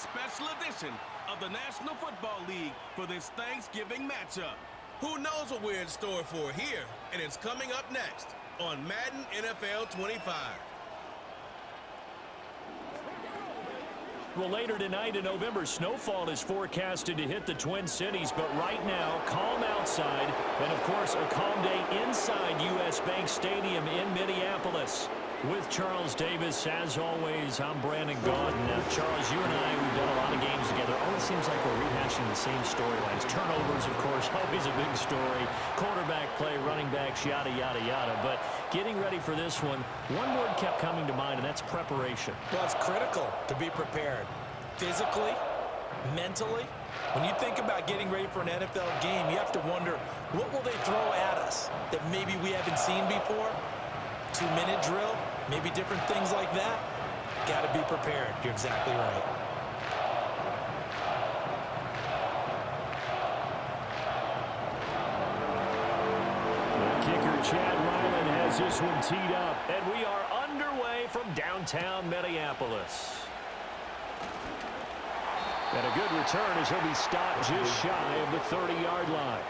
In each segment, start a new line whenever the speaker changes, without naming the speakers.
special edition of the National Football League for this Thanksgiving matchup. Who knows what we're in store for here, and it's coming up next on Madden NFL 25.
Well, later tonight in November, snowfall is forecasted to hit the Twin Cities, but right now, calm outside, and of course, a calm day inside U.S. Bank Stadium in Minneapolis. With Charles Davis, as always, I'm Brandon Gaudin. Now, Charles, you and I, we've done a lot of games together. Always seems like we're rehashing the same storylines. Turnovers, of course, always a big story. Quarterback play, running backs, yada, yada, yada. But getting ready for this one word kept coming to mind, and that's preparation.
Well, it's critical to be prepared. Physically, mentally. When you think about getting ready for an NFL game, you have to wonder, what will they throw at us that maybe we haven't seen before? 2-minute drill, maybe different things like that. Got to be prepared. You're exactly right.
The kicker, Chad Ryland, has this one teed up, and we are underway from downtown Minneapolis. And a good return as he'll be stopped just shy of the 30-yard line.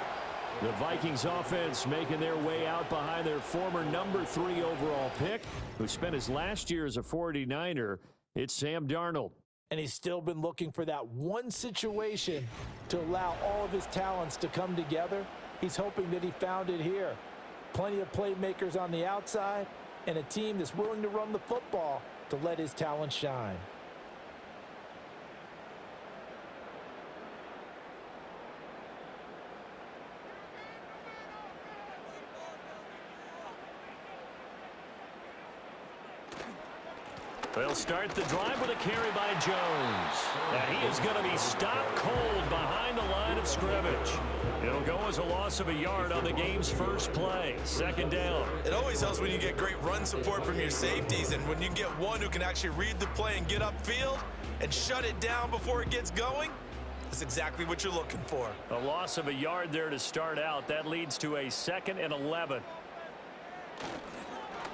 The Vikings offense making their way out behind their former number 3 overall pick, who spent his last year as a 49er. It's Sam Darnold.
And he's still been looking for that one situation to allow all of his talents to come together. He's hoping that he found it here. Plenty of playmakers on the outside and a team that's willing to run the football to let his talent shine.
They'll start the drive with a carry by Jones. And he is going to be stopped cold behind the line of scrimmage. It'll go as a loss of a yard on the game's first play. Second down.
It always helps when you get great run support from your safeties, and when you get one who can actually read the play and get upfield and shut it down before it gets going, that's exactly what you're looking for.
A loss of a yard there to start out. That leads to a 2nd and 11.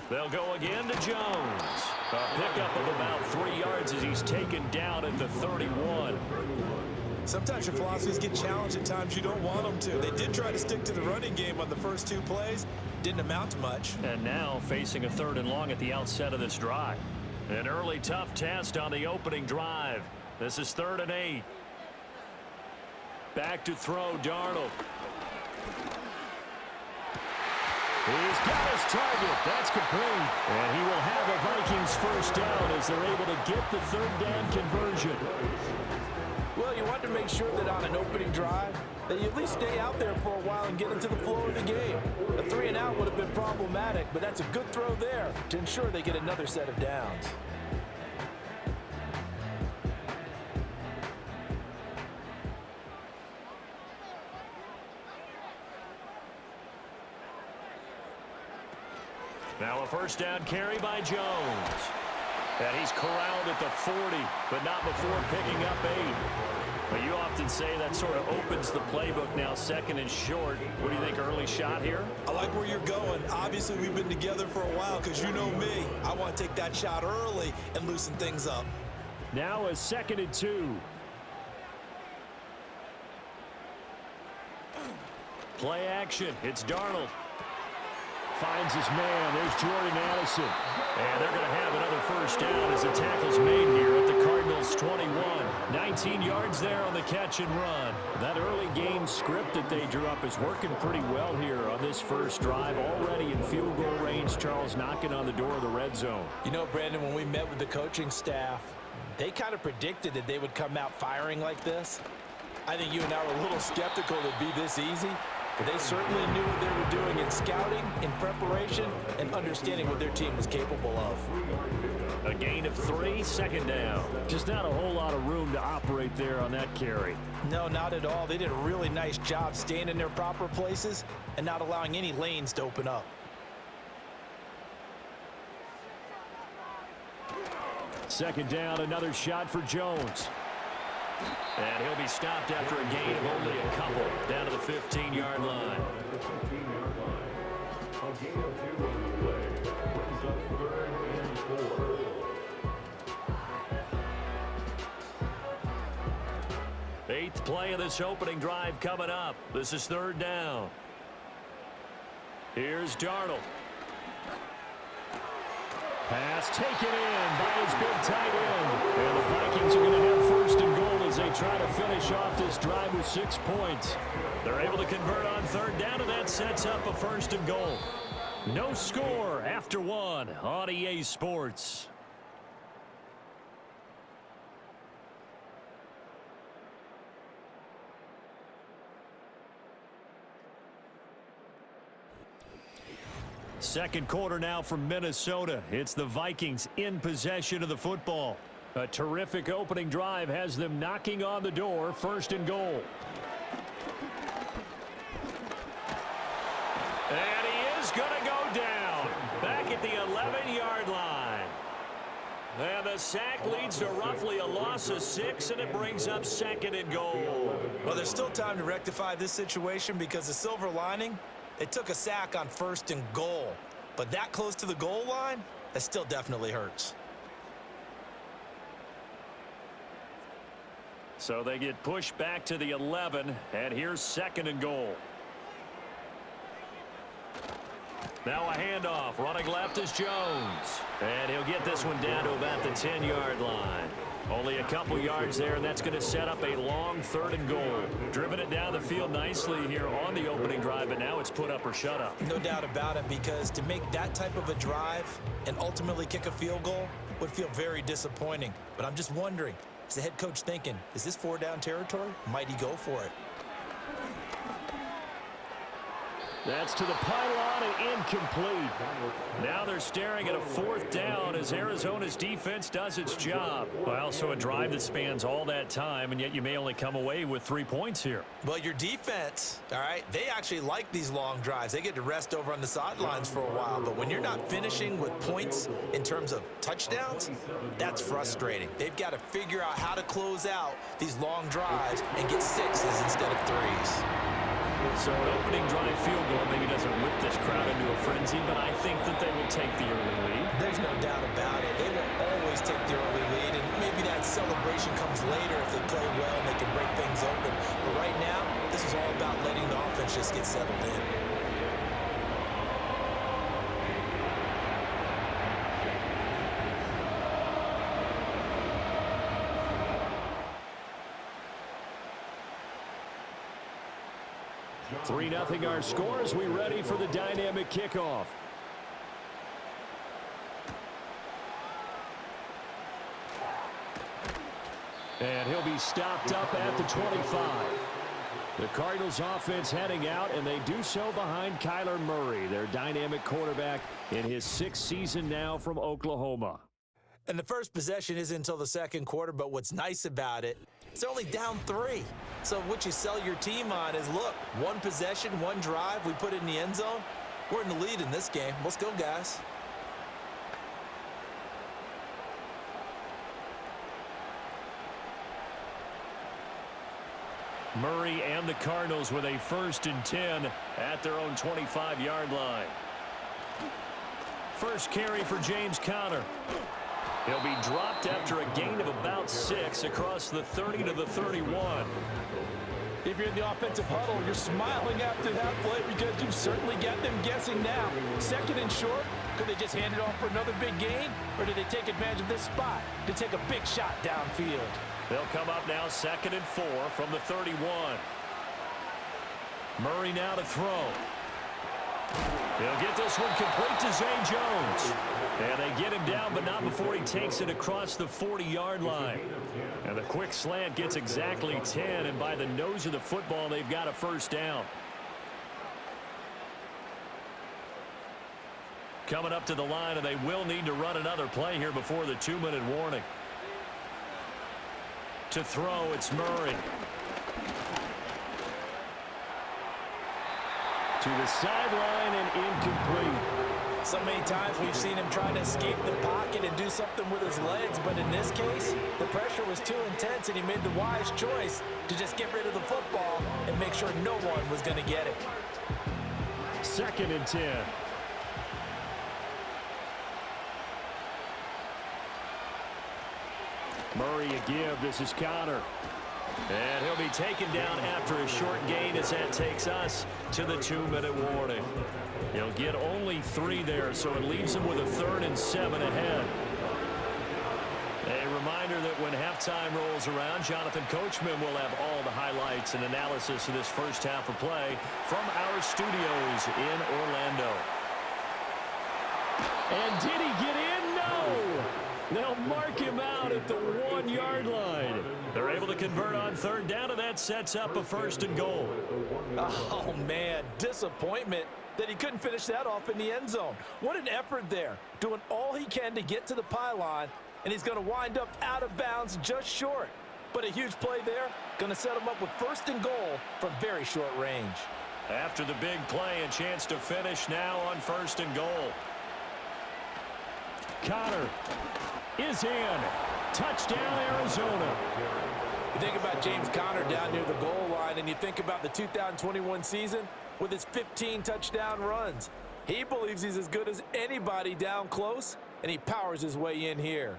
They'll go again to Jones. A pickup of about 3 yards as he's taken down at the 31.
Sometimes your philosophies get challenged at times you don't want them to. They did try to stick to the running game on the first 2 plays. Didn't amount to much.
And now facing a 3rd and long at the outset of this drive. An early tough test on the opening drive. This is 3rd and 8. Back to throw, Darnold. He's got his target. That's complete. And he will have a Vikings first down as they're able to get the 3rd down conversion.
Well, you want to make sure that on an opening drive that you at least stay out there for a while and get into the flow of the game. A 3 and out would have been problematic, but that's a good throw there to ensure they get another set of downs.
Now a first down carry by Jones. And he's corralled at the 40, but not before picking up 8. But you often say that sort of opens the playbook now, 2nd and short. What do you think, early shot here?
I like where you're going. Obviously, we've been together for a while because you know me. I want to take that shot early and loosen things up.
Now a 2nd and 2. Play action. It's Darnold. Finds his man. There's Jordan Addison. And they're going to have another first down as the tackle's made here at the Cardinals' 21. 19 yards there on the catch and run. That early game script that they drew up is working pretty well here on this first drive. Already in field goal range, Charles knocking on the door of the red zone.
You know, Brandon, when we met with the coaching staff, they kind of predicted that they would come out firing like this. I think you and I were a little skeptical it'd be this easy. But they certainly knew what they were doing in scouting, in preparation, and understanding what their team was capable of.
A gain of 3, 2nd down. Just not a whole lot of room to operate there on that carry.
No, not at all. They did a really nice job staying in their proper places and not allowing any lanes to open up.
2nd down, another shot for Jones. And he'll be stopped after a gain of only a couple, down to the 15-yard line. 8th play of this opening drive coming up. This is 3rd down. Here's Darnold. Pass taken in by his big tight end. And the Vikings are going to have 1st and goal as they try to finish off this drive with 6 points. They're able to convert on 3rd down, and that sets up a 1st and goal. No score after 1 on EA Sports. Second quarter now from Minnesota. It's the Vikings in possession of the football. A terrific opening drive has them knocking on the door. 1st and goal. And he is going to go down back at the 11-yard line. And the sack leads to roughly a loss of 6, and it brings up 2nd and goal.
Well, there's still time to rectify this situation because the silver lining, they took a sack on 1st and goal. But that close to the goal line, that still definitely hurts.
So they get pushed back to the 11, and here's 2nd and goal. Now a handoff. Running left is Jones. And he'll get this one down to about the 10-yard line. Only a couple yards there, and that's going to set up a long 3rd and goal. Driven it down the field nicely here on the opening drive, but now it's put up or shut up.
No doubt about it, because to make that type of a drive and ultimately kick a field goal would feel very disappointing. But I'm just wondering, is the head coach thinking, is this 4-down territory? Might he go for it?
That's to the pylon and incomplete. Now they're staring at a 4th down as Arizona's defense does its job. Well, so a drive that spans all that time, and yet you may only come away with 3 points here.
Well, your defense, all right, they actually like these long drives. They get to rest over on the sidelines for a while. But when you're not finishing with points in terms of touchdowns, that's frustrating. They've got to figure out how to close out these long drives and get 6s instead of 3s.
So an opening drive field goal maybe doesn't whip this crowd into a frenzy, but I think that they will take the early lead.
There's no doubt about it. They will always take the early lead, and maybe that celebration comes later if they play well and they can break things open. But right now, this is all about letting the offense just get settled in.
Three 3-0 our score as we ready for the dynamic kickoff. And he'll be stopped up at the 25. The Cardinals offense heading out, and they do so behind Kyler Murray, their dynamic quarterback in his 6th season now from Oklahoma.
And the first possession isn't until the second quarter, but what's nice about it, it's only down 3. So what you sell your team on is, look, 1 possession, 1 drive, we put it in the end zone. We're in the lead in this game. Let's go, guys.
Murray and the Cardinals with a 1st and 10 at their own 25-yard line. First carry for James Conner. He'll be dropped after a gain of about 6 across the 30 to the 31.
If you're in the offensive huddle, you're smiling after that play because you've certainly got them guessing now. 2nd and short, could they just hand it off for another big gain? Or did they take advantage of this spot to take a big shot downfield?
They'll come up now 2nd and 4 from the 31. Murray now to throw. He'll get this one complete to Zay Jones. And they get him down, but not before he takes it across the 40-yard line. And the quick slant gets exactly 10, and by the nose of the football, they've got a 1st down. Coming up to the line, and they will need to run another play here before the 2-minute warning. To throw, it's Murray. To the sideline and incomplete.
So many times we've seen him try to escape the pocket and do something with his legs, but in this case, the pressure was too intense and he made the wise choice to just get rid of the football and make sure no one was going to get it.
2nd and 10. Murray a give. This is Conner. And he'll be taken down after a short gain as that takes us to the 2-minute warning. He'll get only 3 there, so it leaves him with a 3rd and 7 ahead. A reminder that when halftime rolls around, Jonathan Coachman will have all the highlights and analysis of this first half of play from our studios in Orlando. And did he get in? No! They'll mark him out at the 1-yard line. They're able to convert on 3rd down, and that sets up a 1st and goal.
Oh, man, disappointment that he couldn't finish that off in the end zone. What an effort there, doing all he can to get to the pylon, and he's going to wind up out of bounds just short. But a huge play there, going to set him up with 1st and goal from very short range.
After the big play, a chance to finish now on 1st and goal. Connor is in. Touchdown, Arizona.
You think about James Conner down near the goal line, and you think about the 2021 season with his 15 touchdown runs. He believes he's as good as anybody down close, and he powers his way in here.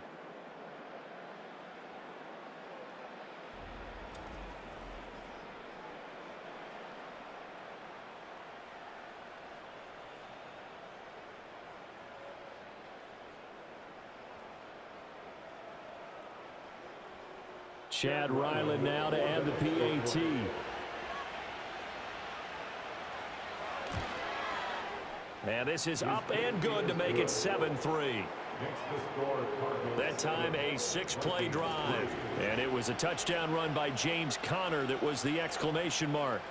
Chad Ryland now to add the PAT. And this is up and good to make it 7-3. That time a 6-play drive. And it was a touchdown run by James Conner that was the exclamation mark.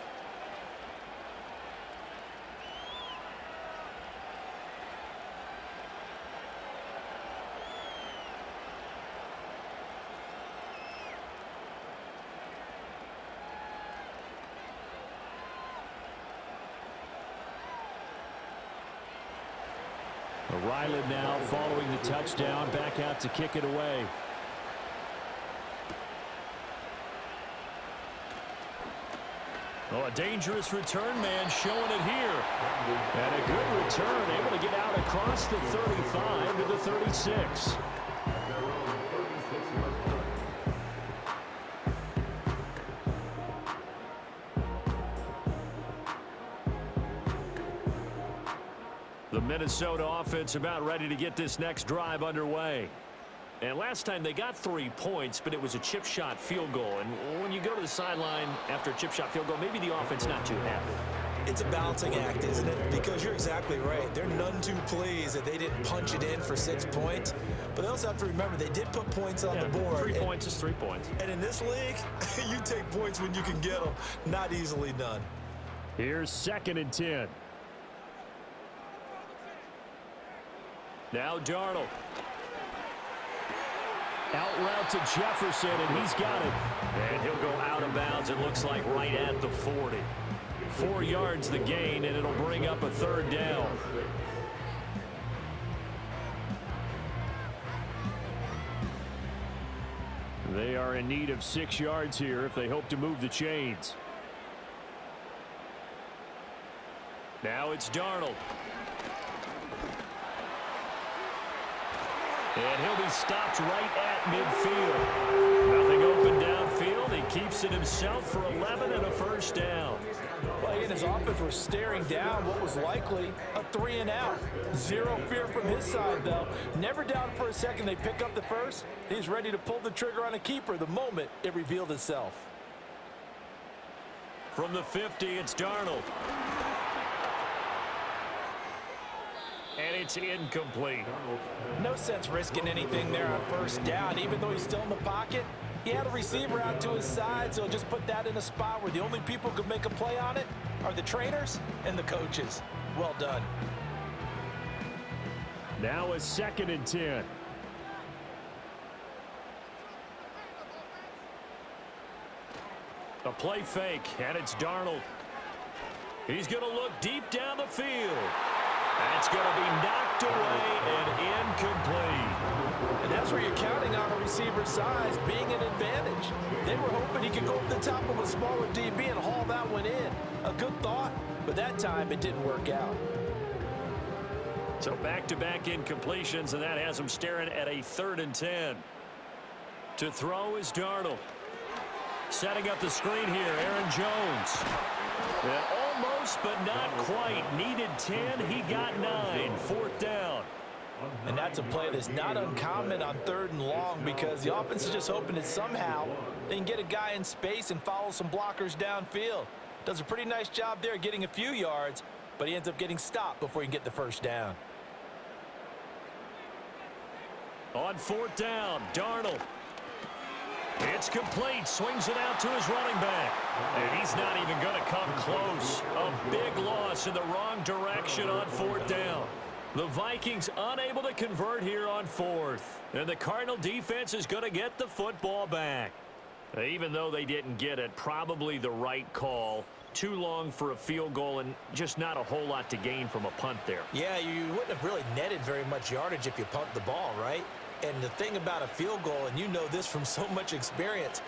Ryland now following the touchdown, back out to kick it away. Oh, a dangerous return man showing it here. And a good return, able to get out across the 35 to the 36. The Minnesota offense about ready to get this next drive underway. And last time they got 3 points, but it was a chip shot field goal. And when you go to the sideline after a chip shot field goal, maybe the offense not too happy.
It's a balancing act, isn't it? Because you're exactly right. They're none too pleased that they didn't punch it in for 6 points. But they also have to remember they did put points on the board.
3 points is 3 points.
And in this league, you take points when you can get them. Not easily done.
Here's 2nd and 10. Now Darnold. Out route to Jefferson, and he's got it. And he'll go out of bounds, it looks like right at the 40. 4 yards the gain, and it'll bring up a 3rd down. They are in need of 6 yards here if they hope to move the chains. Now it's Darnold. And he'll be stopped right at midfield. Nothing open downfield. He keeps it himself for 11 and a 1st down.
Well, he and his offense were staring down what was likely a 3 and out. Zero fear from his side, though. Never doubted for a second they pick up the first. He's ready to pull the trigger on a keeper the moment it revealed itself.
From the 50, it's Darnold. And it's incomplete.
No sense risking anything there on 1st down. Even though he's still in the pocket, he had a receiver out to his side, so just put that in a spot where the only people who could make a play on it are the trainers and the coaches. Well done.
Now a 2nd and 10. A play fake, and it's Darnold. He's going to look deep down the field. That's going to be knocked away and incomplete.
And that's where you're counting on a receiver's size being an advantage. They were hoping he could go up the top of a smaller DB and haul that one in. A good thought, but that time it didn't work out.
So back-to-back incompletions, and that has him staring at a 3rd and 10. To throw is Darnold. setting up the screen here. Aaron Jones. And almost, but not quite. Needed 10. He got 9. Fourth down.
And that's a play that's not uncommon on 3rd and long because the offense is just hoping that somehow they can get a guy in space and follow some blockers downfield. Does a pretty nice job there getting a few yards, but he ends up getting stopped before he can get the first down.
On 4th down, Darnold. It's complete. Swings it out to his running back. And he's not even going to come close. A big loss in the wrong direction on 4th down. The Vikings unable to convert here on 4th. And the Cardinal defense is going to get the football back. Even though they didn't get it, probably the right call. Too long for a field goal and just not a whole lot to gain from a punt there.
Yeah, you wouldn't have really netted very much yardage if you punt the ball, right? And the thing about a field goal, and you know this from so much experience,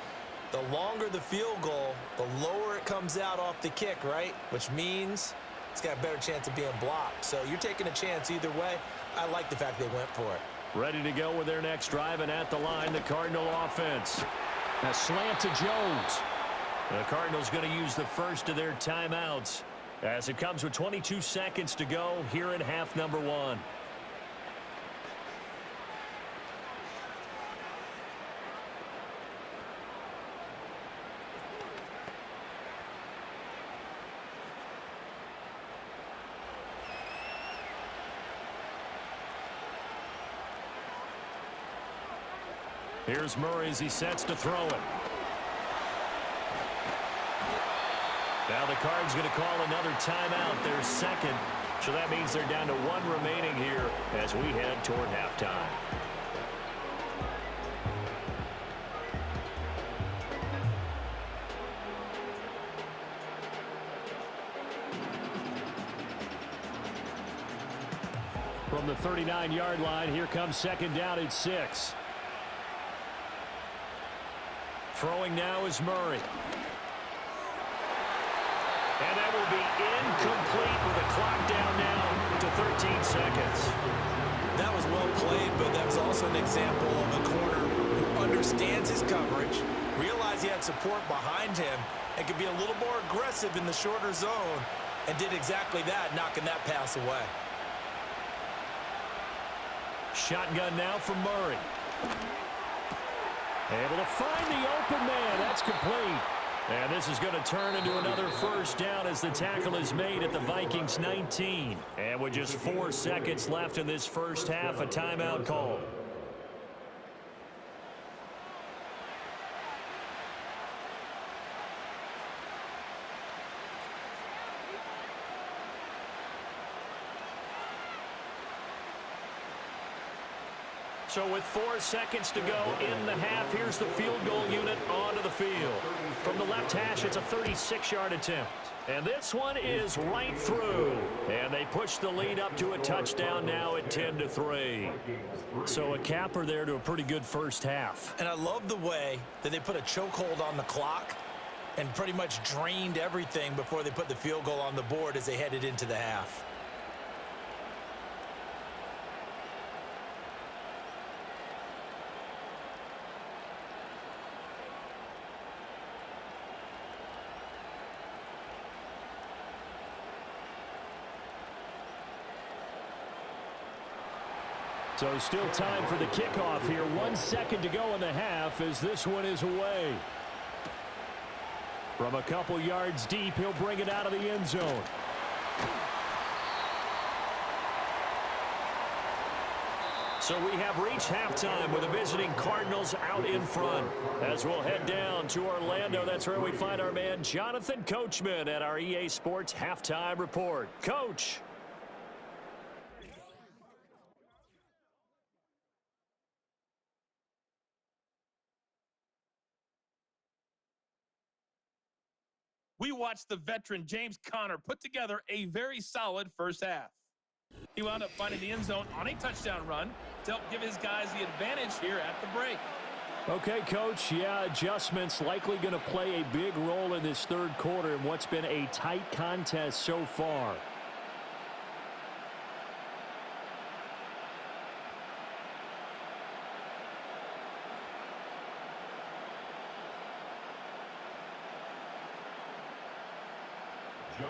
the longer the field goal, the lower it comes out off the kick, right? Which means it's got a better chance of being blocked. So you're taking a chance either way. I like the fact they went for it.
Ready to go with their next drive, and at the line, the Cardinal offense. A slant to Jones. The Cardinals going to use the first of their timeouts as it comes with 22 seconds to go here in half number 1. Here's Murray as he sets to throw it. Now the Cards going to call another timeout, their second. So that means they're down to 1 remaining here as we head toward halftime. From the 39-yard line, here comes second down at 6. Throwing now is Murray. And that will be incomplete with the clock down now to 13 seconds.
That was well played, but that was also an example of a corner who understands his coverage, realized he had support behind him, and could be a little more aggressive in the shorter zone, and did exactly that, knocking that pass away.
Shotgun now from Murray. Able to find the open man. That's complete. And this is going to turn into another first down as the tackle is made at the Vikings 19. And with just 4 seconds left in this first half, a timeout call. So with 4 seconds to go in the half, here's the field goal unit onto the field. From the left hash, it's a 36-yard attempt. And this one is right through. And they push the lead up to a touchdown now at 10-3. So a capper there to a pretty good first half.
And I love the way that they put a chokehold on the clock and pretty much drained everything before they put the field goal on the board as they headed into the half.
So still time for the kickoff here. 1 second to go in the half as this one is away. From a couple yards deep, he'll bring it out of the end zone. So we have reached halftime with the visiting Cardinals out in front. As we'll head down to Orlando, that's where we find our man Jonathan Coachman at our EA Sports Halftime Report. Coach.
We watched the veteran James Conner put together a very solid first half. He wound up finding the end zone on a touchdown run to help give his guys the advantage here at the break.
Okay, Coach, yeah, adjustments likely going to play a big role in this third quarter in what's been a tight contest so far.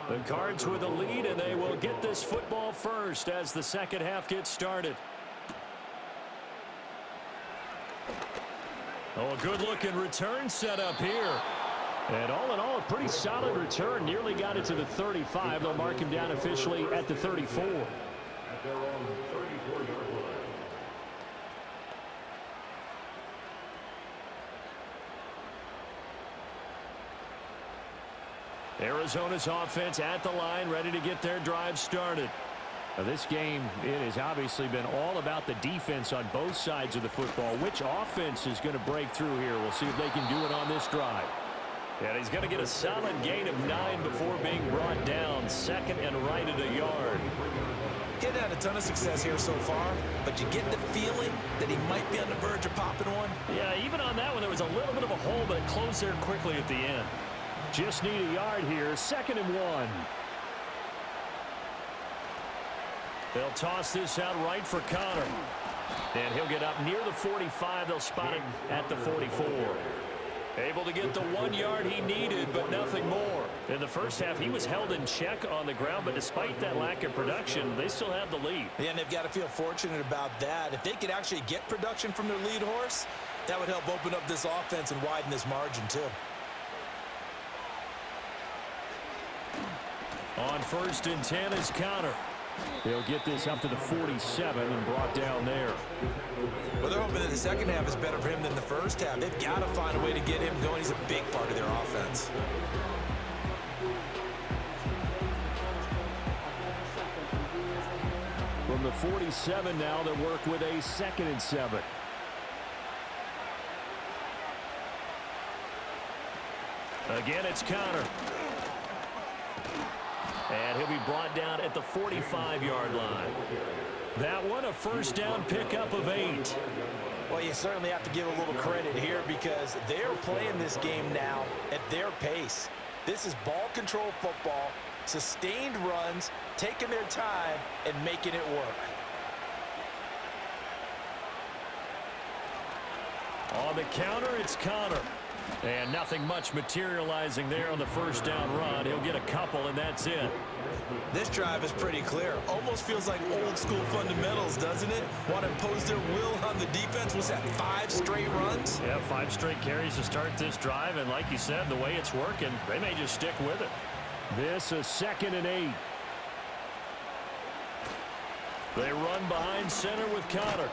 The Cards with a lead, and they will get this football first as the second half gets started. Oh, a good-looking return set up here. And all in all, a pretty solid return. Nearly got it to the 35. They'll mark him down officially at the 34. Arizona's offense at the line, ready to get their drive started. Now this game, it has obviously been all about the defense on both sides of the football. Which offense is going to break through here? We'll see if they can do it on this drive. And he's going to get a solid gain of 9 before being brought down. Second and right at a yard.
He hadn't had a ton of success here so far, but you get the feeling that he might be on the verge of popping one.
Yeah, even on that one, there was a little bit of a hole, but it closed there quickly at the end. Just need a yard here. Second and 1. They'll toss this out right for Connor. And he'll get up near the 45. They'll spot him at the 44. Able to get the 1 yard he needed, but nothing more. In the first half, he was held in check on the ground, but despite that lack of production, they still have the lead.
Yeah, and they've got to feel fortunate about that. If they could actually get production from their lead horse, that would help open up this offense and widen this margin, too.
On 1st and 10 is Connor. He'll get this up to the 47 and brought down there.
Well, they're hoping that the second half is better for him than the first half. They've got to find a way to get him going. He's a big part of their offense.
From the 47 now, they work with a 2nd and 7. Again, it's Connor. And he'll be brought down at the 45-yard line. That one, a first down pickup of 8.
Well, you certainly have to give a little credit here because they're playing this game now at their pace. This is ball control football, sustained runs, taking their time, and making it work.
On the counter, it's Connor. And nothing much materializing there on the first down run. He'll get a couple, and that's it.
This drive is pretty clear. Almost feels like old school fundamentals, doesn't it? Want to impose their will on the defense. Was that 5 straight runs?
Yeah, 5 straight carries to start this drive. And like you said, the way it's working, they may just stick with it. This is 2nd and 8. They run behind center with Connor.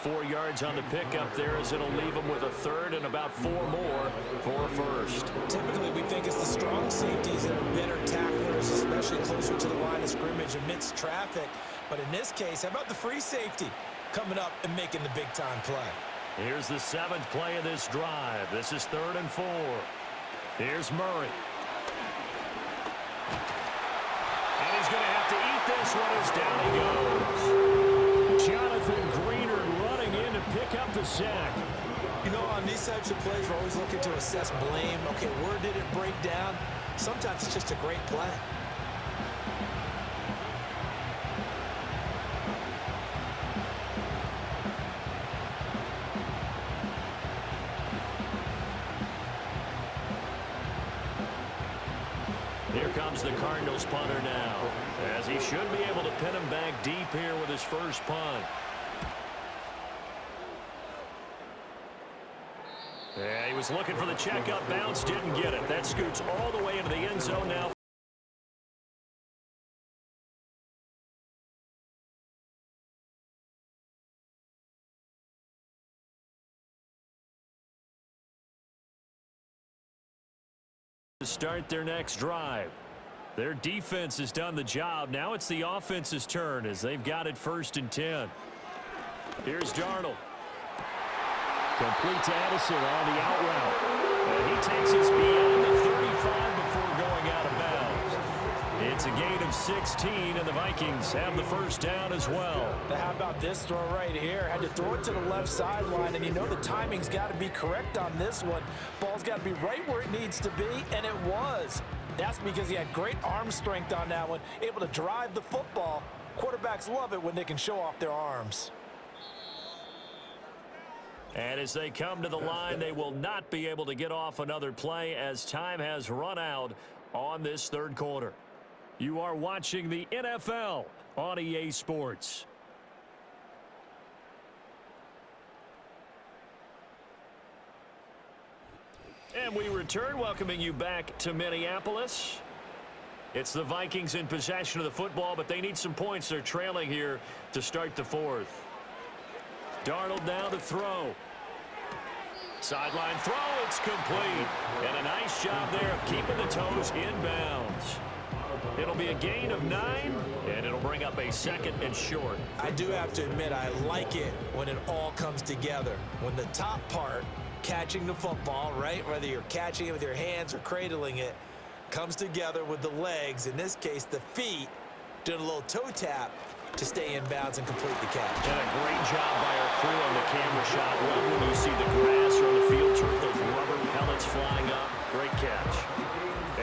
4 yards on the pickup there as it'll leave them with a 3rd and about 4 more for a first.
Typically, we think it's the strong safeties that are better tacklers, especially closer to the line of scrimmage amidst traffic. But in this case, how about the free safety coming up and making the big-time play?
Here's the 7th play of this drive. This is 3rd and 4. Here's Murray. And he's going to have to eat this one as down he goes. Jonathan Greener running in to pick up the sack.
You know, on these types of plays, we're always looking to assess blame. Okay, where did it break down? Sometimes it's just a great play.
Here comes the Cardinals punter now, as he should be able to pin him back deep here with his first punt. Yeah, he was looking for the checkup bounce, didn't get it. That scoots all the way into the end zone now. To start their next drive. Their defense has done the job. Now it's the offense's turn as they've got it 1st and 10. Here's Darnold. Complete to Addison on the out route. And he takes us beyond the 35 before going out of bounds. It's a gain of 16, and the Vikings have the first down as well.
Now, how about this throw right here? Had to throw it to the left sideline, and you know the timing's got to be correct on this one. Ball's got to be right where it needs to be, and it was. That's because he had great arm strength on that one, able to drive the football. Quarterbacks love it when they can show off their arms.
And as they come to the line, they will not be able to get off another play as time has run out on this third quarter. You are watching the NFL on EA Sports. And we return, welcoming you back to Minneapolis. It's the Vikings in possession of the football, but they need some points. They're trailing here to start the fourth. Darnold now to throw. Sideline throw, it's complete. And a nice job there of keeping the toes inbounds. It'll be a gain of 9, and it'll bring up a 2nd and short.
I do have to admit, I like it when it all comes together. When the top part, catching the football, right, whether you're catching it with your hands or cradling it, comes together with the legs, in this case the feet, doing a little toe tap to stay in bounds and complete the catch.
And a great job by our crew on the camera shot. Love when you see the grass or the field turf, those rubber pellets flying up. Great catch.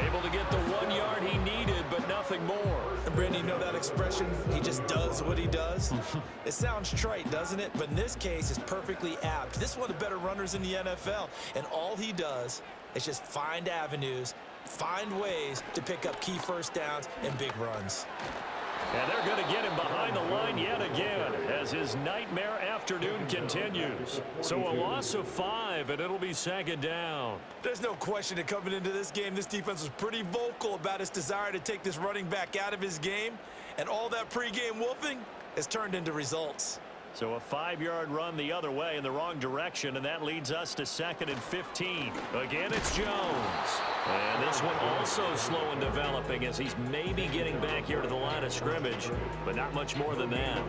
Able to get the 1 yard he needed, but nothing more.
And Brandon, you know that expression? He just does what he does? It sounds trite, doesn't it? But in this case, it's perfectly apt. This is one of the better runners in the NFL, and all he does is just find avenues, find ways to pick up key first downs and big runs.
And they're going to get him behind the line yet again as his nightmare afternoon continues. So a loss of 5, and it'll be 2nd down.
There's no question that coming into this game, this defense was pretty vocal about its desire to take this running back out of his game. And all that pregame wolfing has turned into results.
So a 5-yard run the other way in the wrong direction, and that leads us to 2nd and 15. Again, it's Jones. And this one also slow in developing as he's maybe getting back here to the line of scrimmage, but not much more than that.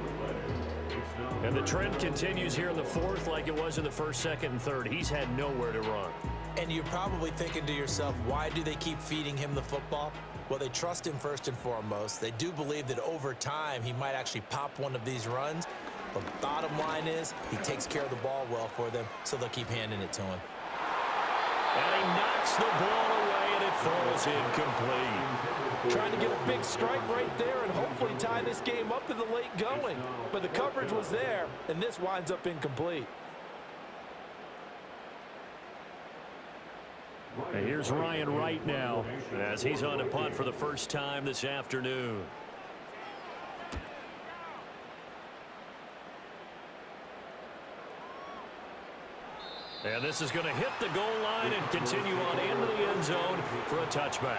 And the trend continues here in the fourth like it was in the first, second, and third. He's had nowhere to run.
And you're probably thinking to yourself, why do they keep feeding him the football? Well, they trust him first and foremost. They do believe that over time he might actually pop one of these runs. But bottom line is, he takes care of the ball well for them, so they'll keep handing it to him.
And he knocks the ball away, and it falls incomplete.
Trying to get a big strike right there and hopefully tie this game up in the late going. But the coverage was there, and this winds up incomplete.
And here's Ryan Wright now as he's on a punt for the first time this afternoon. And this is going to hit the goal line and continue on into the end zone for a touchback.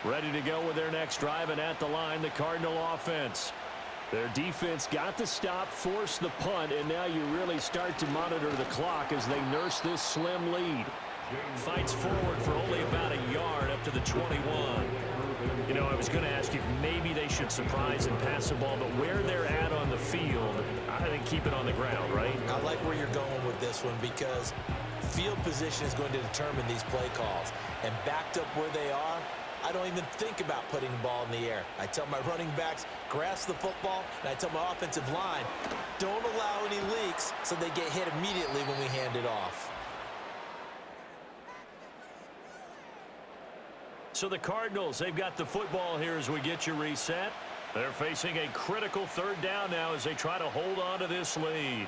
Ready to go with their next drive, and at the line, the Cardinal offense. Their defense got the stop, forced the punt, and now you really start to monitor the clock as they nurse this slim lead. Fights forward for only about a yard up to the 21. You know, I was going to ask you if maybe they should surprise and pass the ball, but where they're at on the field, I think keep it on the ground, right?
I like where you're going with this one because field position is going to determine these play calls. And backed up where they are, I don't even think about putting the ball in the air. I tell my running backs, grasp the football, and I tell my offensive line, don't allow any leaks so they get hit immediately when we hand it off.
So the Cardinals, they've got the football here as we get you reset. They're facing a critical 3rd down now as they try to hold on to this lead.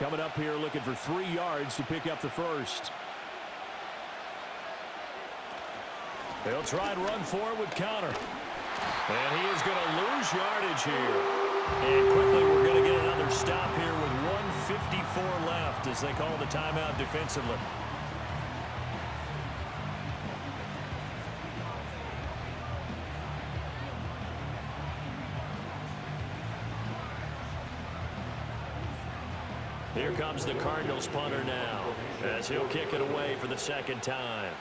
Coming up here looking for 3 yards to pick up the first.
They'll try and run forward with Connor. And he is going to lose yardage here. And quickly we're going to get another stop here with 1:54 left as they call the timeout defensively. Here comes the Cardinals punter now as he'll kick it away for the 2nd time.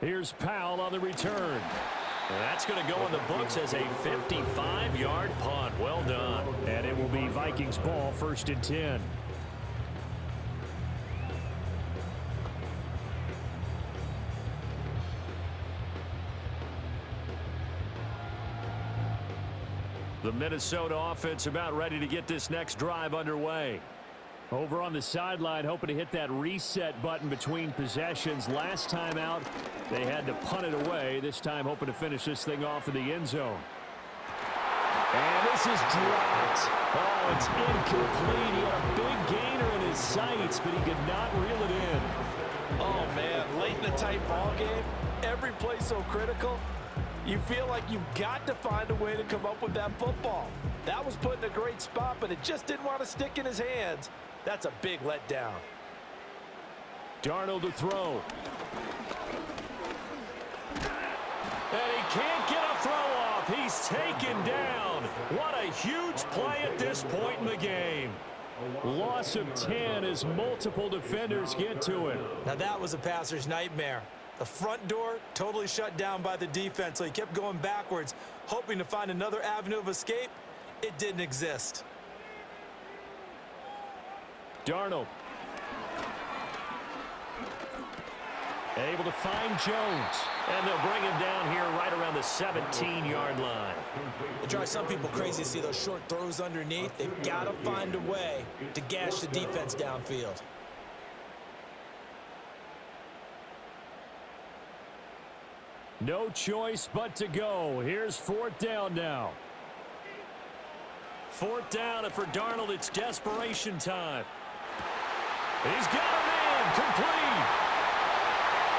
Here's Powell on the return. And that's going to go in the books as a 55-yard punt. Well done.
And it will be Vikings ball, 1st and 10.
The Minnesota offense about ready to get this next drive underway. Over on the sideline, hoping to hit that reset button between possessions. Last time out, they had to punt it away. This time, hoping to finish this thing off in the end zone. And this is dropped. Oh, it's incomplete. He had a big gainer in his sights, but he could not reel it in.
Oh, man, late in a tight ball game, every play so critical. You feel like you've got to find a way to come up with that football. That was put in a great spot, but it just didn't want to stick in his hands. That's a big letdown.
Darnold to throw. And he can't get a throw off. He's taken down. What a huge play at this point in the game. Loss of 10 as multiple defenders get to it.
Now that was a passer's nightmare. The front door totally shut down by the defense, so he kept going backwards, hoping to find another avenue of escape. It didn't exist.
Darnold. Able to find Jones. And they'll bring him down here right around the 17-yard line.
It drives some people crazy to see those short throws underneath. They've got to find a way to gash the defense downfield.
No choice but to go. Here's fourth down now. Fourth down, and for Darnold, it's desperation time. He's got a man complete.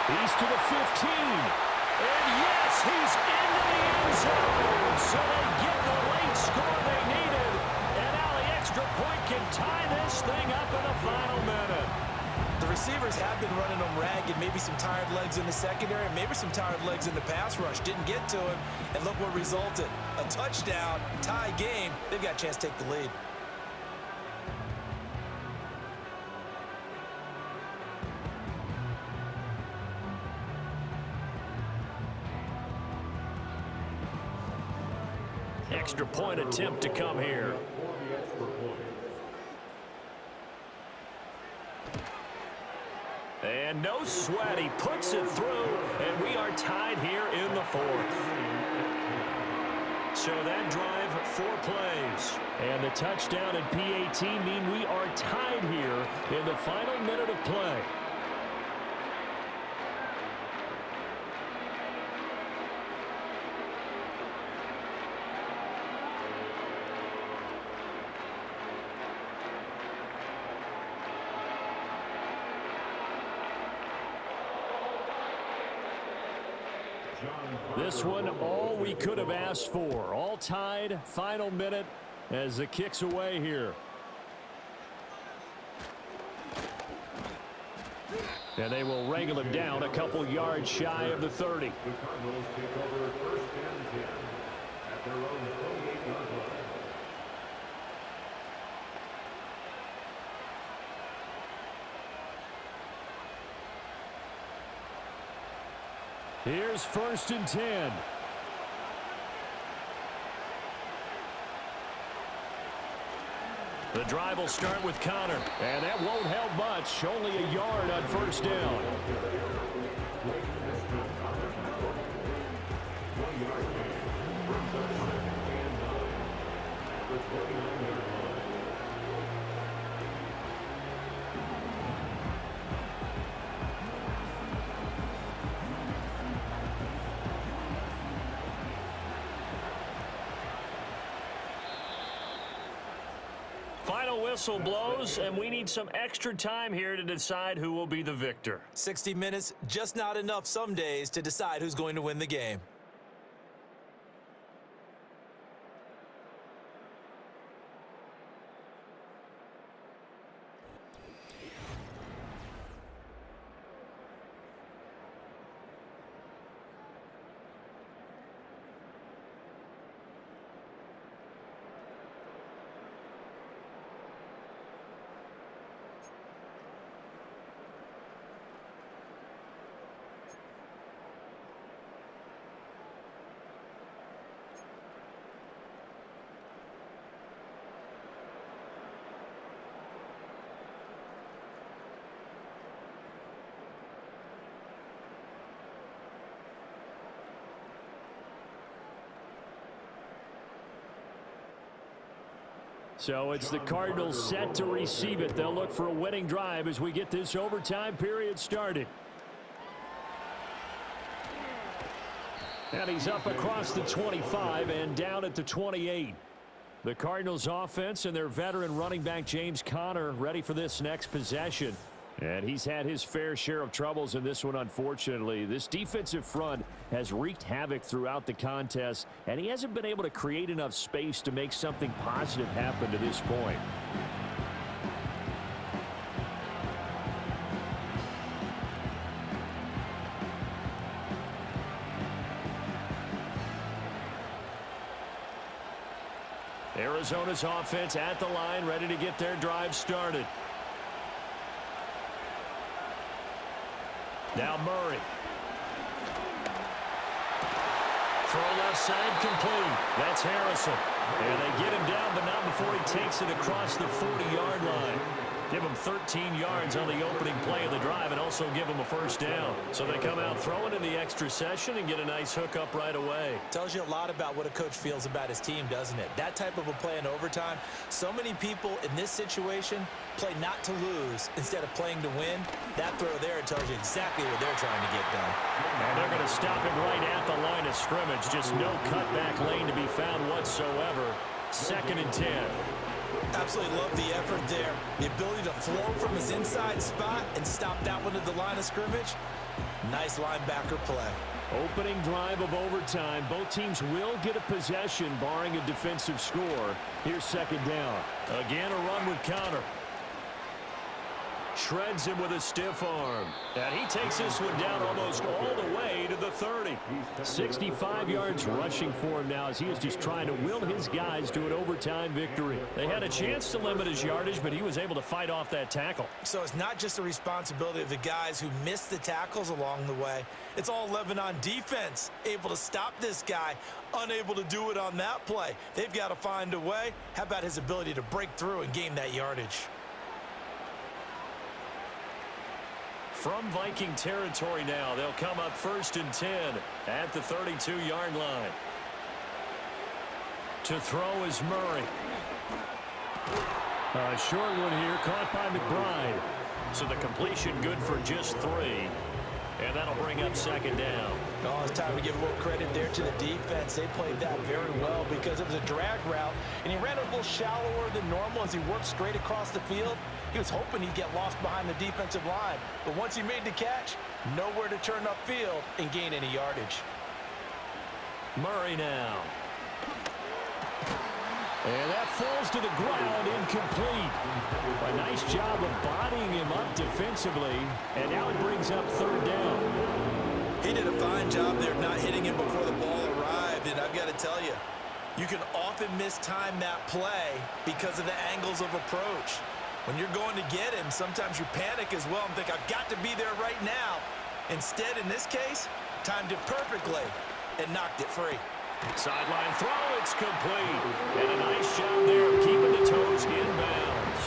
He's to the 15. And yes, he's into the end zone. So they get the late score they needed. And now the extra point can tie this thing up in the final minute.
The receivers have been running them ragged. Maybe some tired legs in the secondary, maybe some tired legs in the pass rush. Didn't get to him, and look what resulted. A touchdown, tie game. They've got a chance to take the lead.
Extra point attempt to come here. And no sweat, he puts it through, and we are tied here in the fourth. So that drive, 4 plays. And the touchdown and PAT mean we are tied here in the final minute of play. This one, all we could have asked for. All tied, final minute as the kick's away here. And they will wrangle him down a couple yards shy of the 30.
The Cardinals take over first and 10 at their own 28-yard line.
Here's first and 10. The drive will start with Connor, and that won't help much. Only a yard on first down. Final whistle blows, and we need some extra time here to decide who will be the victor.
60 minutes, just not enough some days to decide who's going to win the game.
So it's the Cardinals set to receive it. They'll look for a winning drive as we get this overtime period started. And he's up across the 25 and down at the 28. The Cardinals offense and their veteran running back James Conner ready for this next possession. And he's had his fair share of troubles in this one, unfortunately. This defensive front has wreaked havoc throughout the contest, and he hasn't been able to create enough space to make something positive happen to this point. Arizona's offense at the line, ready to get their drive started. Now Murray. Throw left side complete. That's Harrison. And they get him down, but not before he takes it across the 40-yard line. Give him 13 yards on the opening play of the drive and also give him a first down. So they come out throwing in the extra session and get a nice hookup right away.
Tells you a lot about what a coach feels about his team, doesn't it? That type of a play in overtime. So many people in this situation play not to lose instead of playing to win. That throw there tells you exactly what they're trying to get done.
And they're going to stop him right at the line of scrimmage. Just no cutback lane to be found whatsoever. 2nd and 10.
Absolutely love the effort there. The ability to flow from his inside spot and stop that one at the line of scrimmage. Nice linebacker play.
Opening drive of overtime. Both teams will get a possession, barring a defensive score. Here's 2nd down. Again, a run with Conner. Shreds him with a stiff arm. And he takes this one down almost all the way to the 30. 65 yards rushing for him now as he is just trying to will his guys to an overtime victory. They had a chance to limit his yardage, but he was able to fight off that tackle.
So it's not just the responsibility of the guys who missed the tackles along the way. It's all Lebanon defense able to stop this guy, unable to do it on that play. They've got to find a way. How about his ability to break through and gain that yardage?
From Viking territory now, they'll come up 1st and 10 at the 32-yard line. To throw is Murray. A short one here, caught by McBride. So the completion good for just 3. And that'll bring up 2nd down.
Oh, it's time to give a little credit there to the defense. They played that very well because it was a drag route, and he ran a little shallower than normal as he worked straight across the field. He was hoping he'd get lost behind the defensive line, but once he made the catch, nowhere to turn upfield and gain any yardage.
Murray now. And that falls to the ground, incomplete. A nice job of bodying him up defensively, and now it brings up 3rd down.
He did a fine job there of not hitting him before the ball arrived, and I've got to tell you, you can often mistime that play because of the angles of approach. When you're going to get him, sometimes you panic as well and think, I've got to be there right now. Instead, in this case, timed it perfectly and knocked it free.
Sideline throw, it's complete. And a nice job there of keeping the toes in bounds.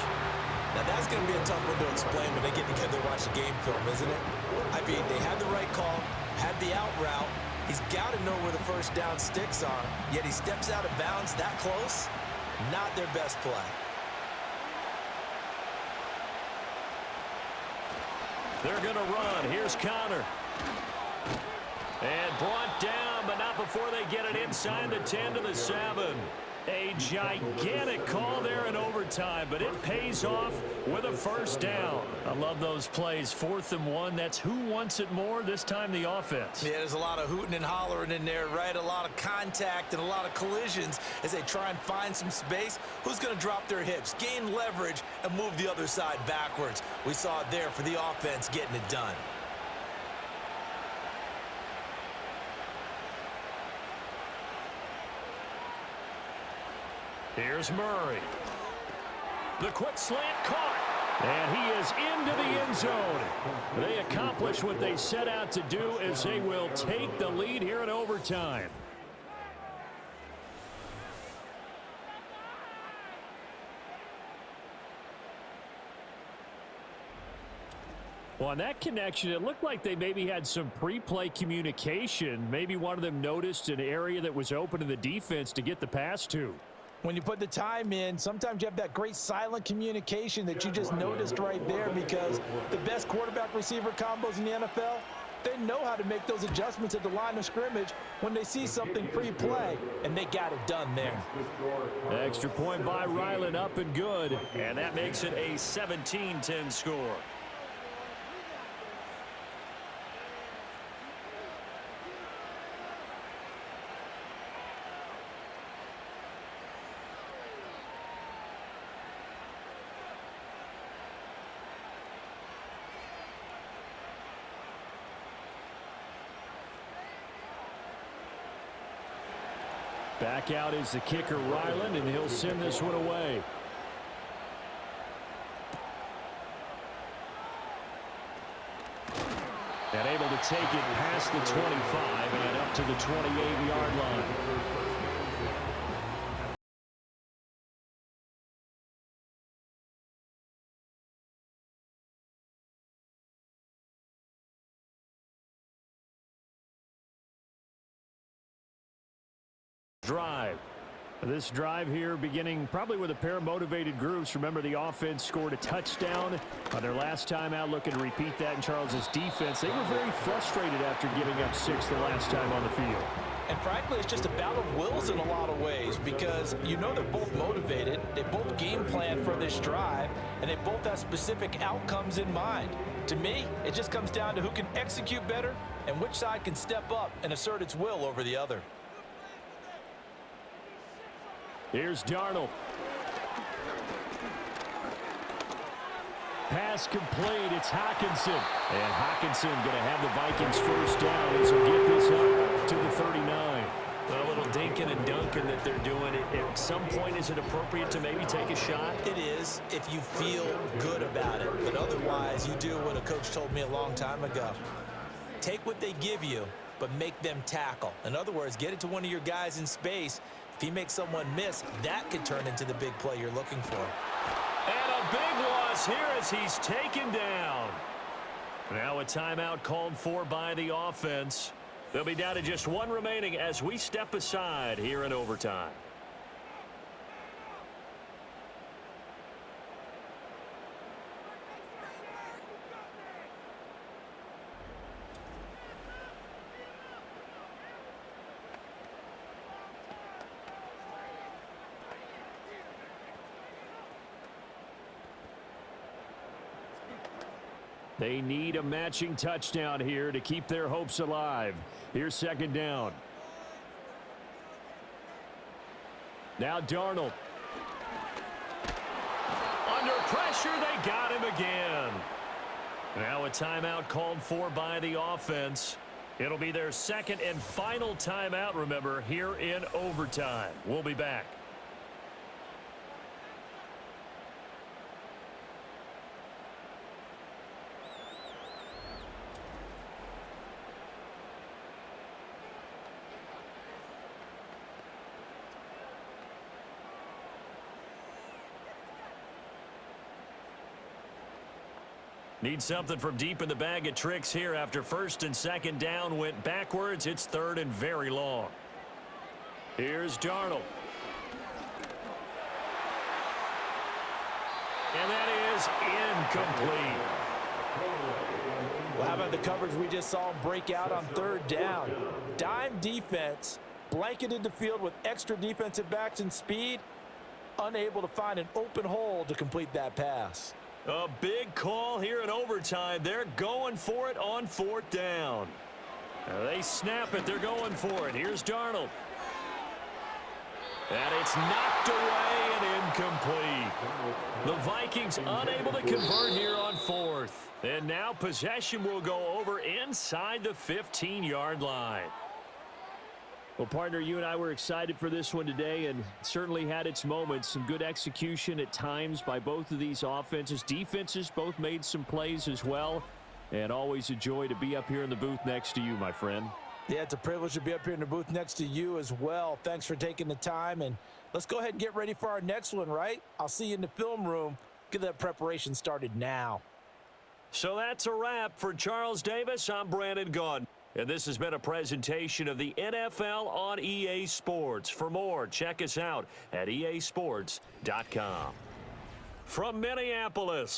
Now that's going to be a tough one to explain when they get together and watch the game film, isn't it? I mean, they had the right call, had the out route. He's got to know where the first down sticks are, yet he steps out of bounds that close. Not their best play.
They're going to run. Here's Conner. And brought down, but not before they get it inside the 10 to the 7. A gigantic call there in overtime, but it pays off with a first down. I love those plays. 4th and 1. That's who wants it more, this time the offense.
Yeah, there's a lot of hooting and hollering in there, right? A lot of contact and a lot of collisions as they try and find some space. Who's going to drop their hips, gain leverage, and move the other side backwards? We saw it there for the offense getting it done.
Here's Murray. The quick slant caught. And he is into the end zone. They accomplish what they set out to do as they will take the lead here in overtime. Well, on that connection, it looked like they maybe had some pre-play communication. Maybe one of them noticed an area that was open in the defense to get the pass to.
When you put the time in, sometimes you have that great silent communication that you just noticed right there, because the best quarterback-receiver combos in the NFL, they know how to make those adjustments at the line of scrimmage when they see something pre-play, and they got it done there.
Extra point by Ryland, up and good, and that makes it a 17-10 score. Back out is the kicker, Ryland, and he'll send this one away. And able to take it past the 25 and up to the 28-yard line. Drive. This drive here beginning probably with a pair of motivated groups. Remember, the offense scored a touchdown on their last time out. Looking to repeat that in Charles's defense. They were very frustrated after giving up 6 the last time on the field.
And frankly, it's just a battle of wills in a lot of ways, because you know they're both motivated, they both game plan for this drive, and they both have specific outcomes in mind. To me, it just comes down to who can execute better and which side can step up and assert its will over the other.
Here's Darnold. Pass complete. It's Hockenson. And Hockenson going to have the Vikings first down as he'll get this up to the 39. A little dinking and dunking that they're doing. At some point, is it appropriate to maybe take a shot?
It is, if you feel good about it. But otherwise, you do what a coach told me a long time ago. Take what they give you, but make them tackle. In other words, get it to one of your guys in space. If he makes someone miss, that could turn into the big play you're looking for.
And a big loss here as he's taken down. Now a timeout called for by the offense. They'll be down to just one remaining as we step aside here in overtime. They need a matching touchdown here to keep their hopes alive. Here's second down. Now Darnold. Under pressure, they got him again. Now a timeout called for by the offense. It'll be their second and final timeout, remember, here in overtime. We'll be back. Need something from deep in the bag of tricks here after first and second down went backwards. It's third and very long. Here's Darnold. And that is incomplete.
Well, how about the coverage we just saw him break out on third down? Dime defense, blanketed the field with extra defensive backs and speed, unable to find an open hole to complete that pass.
A big call here in overtime. They're going for it on fourth down. They snap it. They're going for it. Here's Darnold. And it's knocked away and incomplete. The Vikings unable to convert here on fourth. And now possession will go over inside the 15-yard line. Well, partner, you and I were excited for this one today, and it certainly had its moments. Some good execution at times by both of these offenses. Defenses both made some plays as well, and always a joy to be up here in the booth next to you, my friend.
Yeah, it's a privilege to be up here in the booth next to you as well. Thanks for taking the time, and let's go ahead and get ready for our next one, right? I'll see you in the film room. Get that preparation started now.
So that's a wrap for Charles Davis. I'm Brandon Gaudin. And this has been a presentation of the NFL on EA Sports. For more, check us out at easports.com. From Minneapolis,